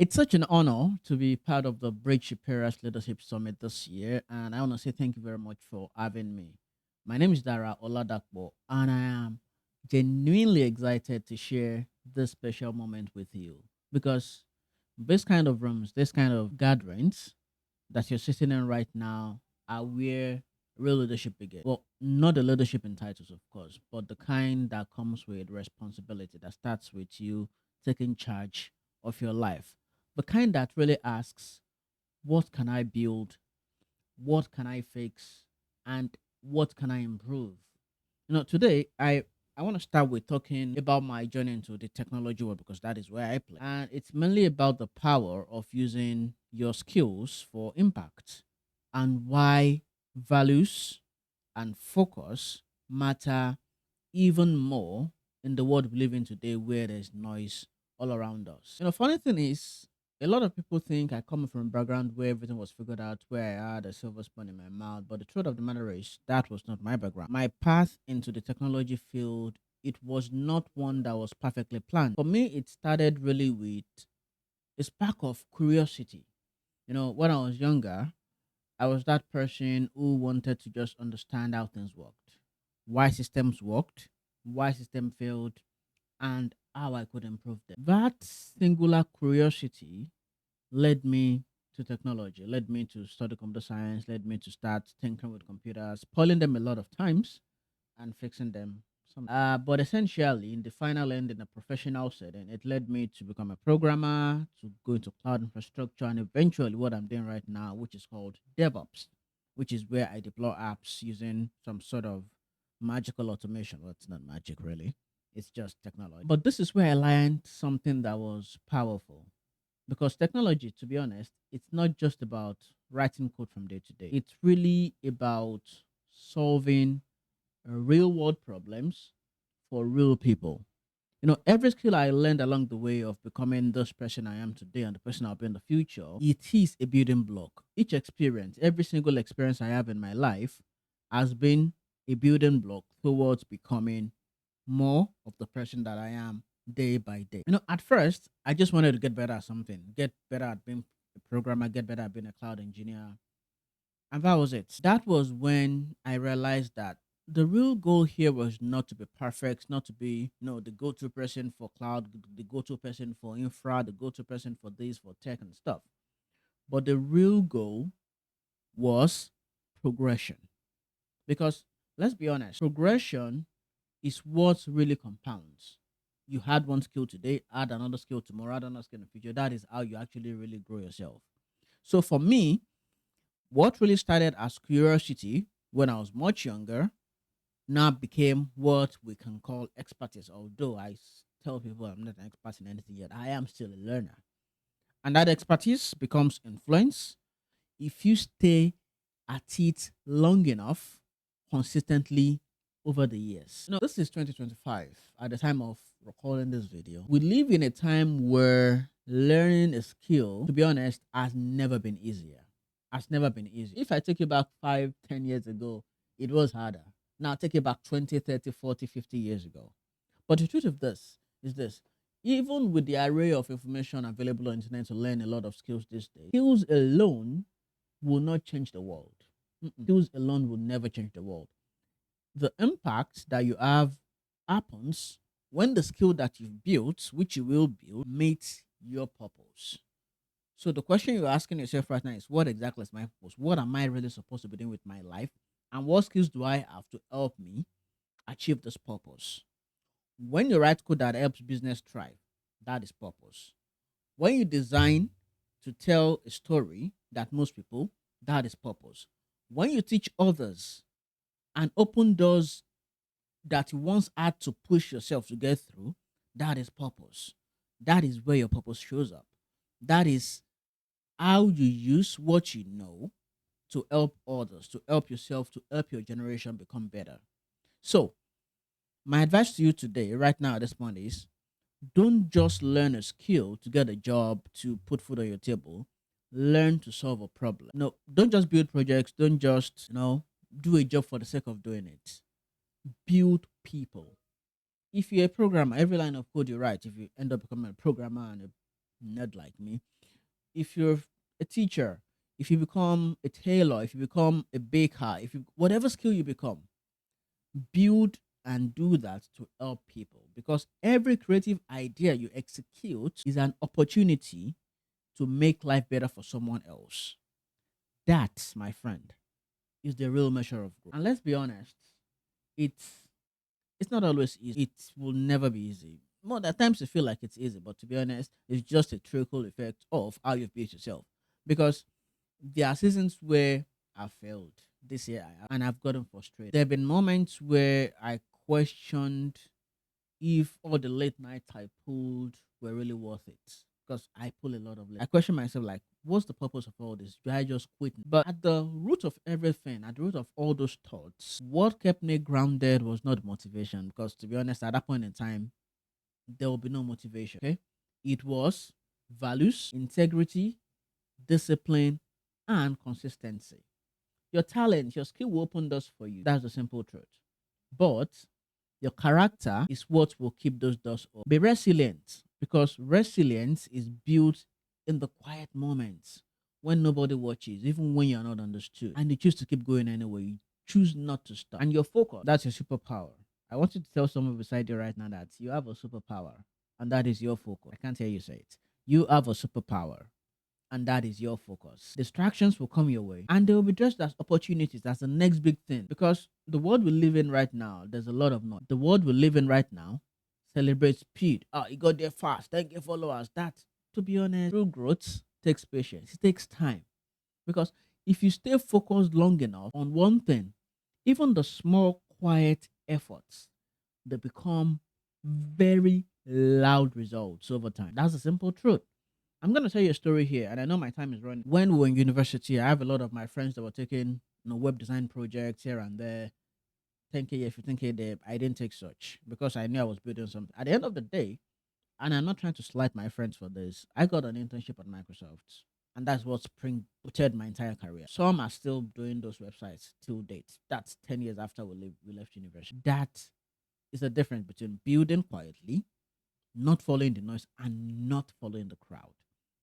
It's such an honor to be part of the Bridge Paris Leadership Summit this year, and I want to say thank you very much for having me. My name is Dara Oladapo, and I am genuinely excited to share this special moment with you because this kind of rooms, this kind of gatherings that you're sitting in right now are where real leadership begins. Well, not the leadership in titles, of course, but the kind that comes with responsibility that starts with you taking charge of your life. The kind that really asks, what can I build? What can I fix? And what can I improve? Today I want to start with talking about my journey into the technology world because that is where I play. And it's mainly about the power of using your skills for impact and why values and focus matter even more in the world we live in today where there's noise all around us. Funny thing is, a lot of people think I come from a background where everything was figured out, where I had a silver spoon in my mouth. But the truth of the matter is, that was not my background. My path into the technology field, it was not one that was perfectly planned. For me, it started really with a spark of curiosity. When I was younger, I was that person who wanted to just understand how things worked, why systems worked, why system failed, and how I could improve them. That singular curiosity led me to technology, led me to study computer science, led me to start tinkering with computers, spoiling them a lot of times and fixing them. But essentially, in the final end, in a professional setting, it led me to become a programmer, to go into cloud infrastructure, and eventually what I'm doing right now, which is called DevOps, which is where I deploy apps using some sort of magical automation. Well, it's not magic really, it's just technology. But this is where I learned something that was powerful because technology, to be honest, it's not just about writing code from day to day, it's really about solving real world problems for real people. Every skill I learned along the way of becoming this person I am today and the person I'll be in the future, it is a building block. Each experience, every single experience I have in my life has been a building block towards becoming more of the person that I am day by day. At first, I just wanted to get better at something, get better at being a programmer, get better at being a cloud engineer, and that was it. That was when I realized that the real goal here was not to be perfect, not to be, the go-to person for cloud, the go-to person for infra, the go-to person for this, for tech and stuff. But the real goal was progression. Because let's be honest, progression is what really compounds. You had one skill today, add another skill tomorrow, add another skill in the future. That is how you actually really grow yourself. So for me, what really started as curiosity when I was much younger now became what we can call expertise. Although tell people I'm not an expert in anything yet, I am still a learner. And that expertise becomes influence if you stay at it long enough, consistently over the years. This is 2025 at the time of recording this video. We live in a time where learning a skill, to be honest, has never been easier. Has never been easy. If I take you back 5, 10 years ago, it was harder. Now take it back 20, 30, 40, 50 years ago. But the truth of this is this: even with the array of information available on the internet to learn a lot of skills these days, skills alone will not change the world. Skills alone will never change the world. The impact that you have happens when the skill that you've built, which you will build, meets your purpose. So the question you're asking yourself right now is, what exactly is my purpose? What am I really supposed to be doing with my life? And what skills do I have to help me achieve this purpose? When you write code that helps business thrive, that is purpose. When you design to tell a story that moves people, that is purpose. When you teach others and open doors that you once had to push yourself to get through, that is purpose. That is where your purpose shows up. That is how you use what you know to help others, to help yourself, to help your generation become better. So, my advice to you today, right now at this point, is don't just learn a skill to get a job to put food on your table. Learn to solve a problem. No, don't just build projects. Don't just, do a job for the sake of doing it. Build people. If you're a programmer, every line of code you write, if you end up becoming a programmer and a not like me. If you're a teacher, if you become a tailor, if you become a baker, if you whatever skill you become, build and do that to help people, because every creative idea you execute is an opportunity to make life better for someone else. That, my friend, is the real measure of growth. And let's be honest, it's it's not always easy. It will never be easy. More at times you feel like it's easy, but to be honest, it's just a trickle effect of how you've built yourself. Because there are seasons where I failed this year and I've gotten frustrated. There have been moments where I questioned if all the late nights I pulled were really worth it. Because I pull a lot of late. I question myself like, what's the purpose of all this? Do I just quit? But at the root of everything, at the root of all those thoughts, what kept me grounded was not motivation. Because to be honest, at that point in time, there will be no motivation. Okay. It was values, integrity, discipline, and consistency. Your talent, your skill will open doors for you. That's the simple truth. But your character is what will keep those doors open. Be resilient, because resilience is built in the quiet moments when nobody watches, even when you're not understood. And you choose to keep going anyway. You choose not to stop. And your focus, that's your superpower. I want you to tell someone beside you right now that you have a superpower, and that is your focus. I can't hear you say it. You have a superpower, and that is your focus. Distractions will come your way and they will be dressed as opportunities. That's the next big thing, because the world we live in right now, there's a lot of noise. The world we live in right now celebrates speed. Oh, you got there fast, thank you, followers. That, to be honest, true growth takes patience, it takes time. Because if you stay focused long enough on one thing, even the small, quiet efforts, they become very loud results over time. That's the simple truth. I'm gonna tell you a story here, and I know my time is running. When we were in university, I have a lot of my friends that were taking web design projects here and there, 10K here, 15K there. I didn't take such because I knew I was building something. At the end of the day, and I'm not trying to slight my friends for this, I got an internship at Microsoft, and that's what spring booted my entire career. Some are still doing those websites till date. That's 10 years after we left university. That is the difference between building quietly, not following the noise, and not following the crowd.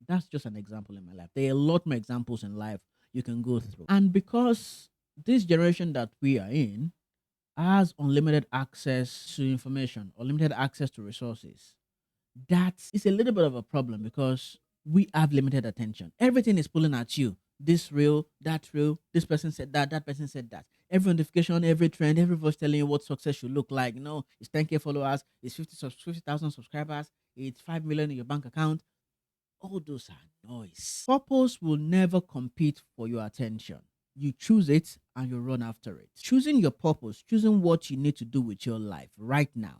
That's just an example in my life. There are a lot more examples in life you can go through. And because this generation that we are in has unlimited access to information, unlimited access to resources, that is a little bit of a problem because we have limited attention. Everything is pulling at you. This real, that real, this person said that, that person said that. Every notification, every trend, every voice telling you what success should look like. It's 10K followers, it's 50,000 subscribers, it's 5 million in your bank account. All those are noise. Purpose will never compete for your attention. You choose it and you run after it. Choosing your purpose, choosing what you need to do with your life right now,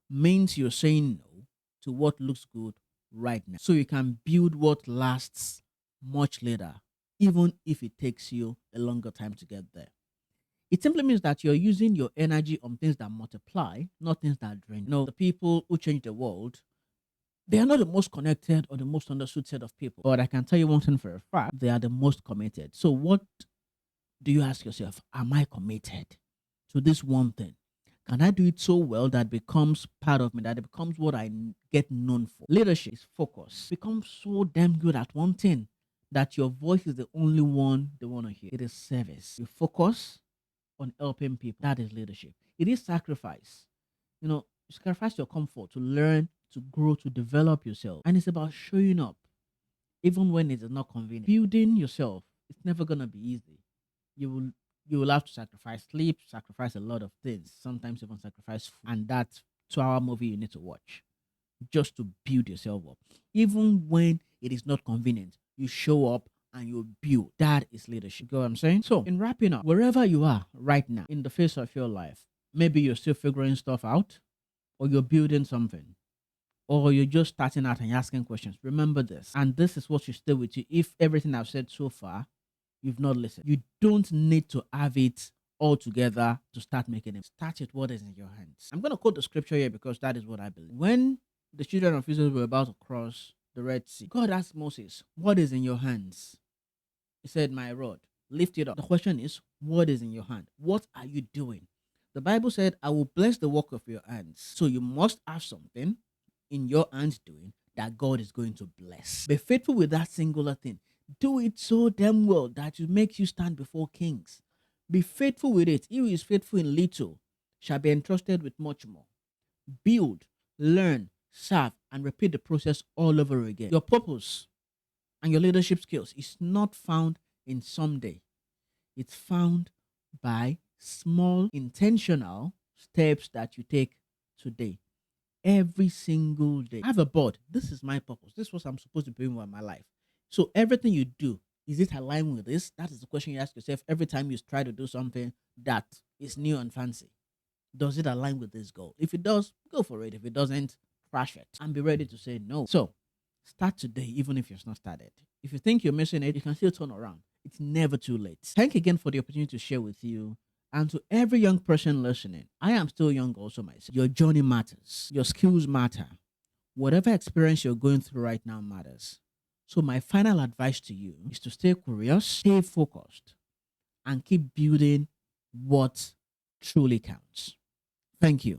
means you're saying no to what looks good right now. So you can build what lasts much later, even if it takes you a longer time to get there. It simply means that you're using your energy on things that multiply, not things that drain. The people who change the world, they are not the most connected or the most understood set of people. But I can tell you one thing for a fact, they are the most committed. So what do you ask yourself? Am I committed to this one thing? Can I do it so well that becomes part of me, that it becomes what get known for? Leadership is focus. Become so damn good at one thing that your voice is the only one they want to hear. It is service. You focus on helping people. That is leadership. It is sacrifice. You sacrifice your comfort to learn, to grow, to develop yourself. And it's about showing up, even when it is not convenient. Building yourself, it's never gonna be easy. You will you will have to sacrifice sleep, sacrifice a lot of things, sometimes even sacrifice food. And that 2 hour movie you need to watch just to build yourself up. Even when it is not convenient, you show up and you build. That is leadership. You know what I'm saying? So, in wrapping up, wherever you are right now in the face of your life, maybe you're still figuring stuff out, or you're building something, or you're just starting out and you're asking questions. Remember this, and this is what should stay with you. If everything I've said so far, you've not listened, you don't need to have it all together to start making it. Start with what is in your hands. I'm going to quote the scripture here because that is what I believe. When the children of Israel were about to cross the Red Sea, God asked Moses, what is in your hands? He said, my rod. Lift it up. The question is, what is in your hand? What are you doing? The Bible said, I will bless the work of your hands. So you must have something in your hands doing that God is going to bless. Be faithful with that singular thing. Do it so damn well that it makes you stand before kings. Be faithful with it. He who is faithful in little shall be entrusted with much more. Build, learn, serve, and repeat the process all over again. Your purpose and your leadership skills is not found in someday, it's found by small, intentional steps that you take today, every single day. I have a board. This is my purpose. This is what I'm supposed to be doing with my life. So everything you do, is it aligned with this? That is the question you ask yourself every time you try to do something that is new and fancy. Does it align with this goal? If it does, go for it. If it doesn't, crash it and be ready to say no. So start today, even if you're not started. If you think you're missing it, you can still turn around. It's never too late. Thank you again for the opportunity to share with you. And to every young person listening, I am still young also myself. Your journey matters. Your skills matter. Whatever experience you're going through right now matters. So my final advice to you is to stay curious, stay focused, and keep building what truly counts. Thank you.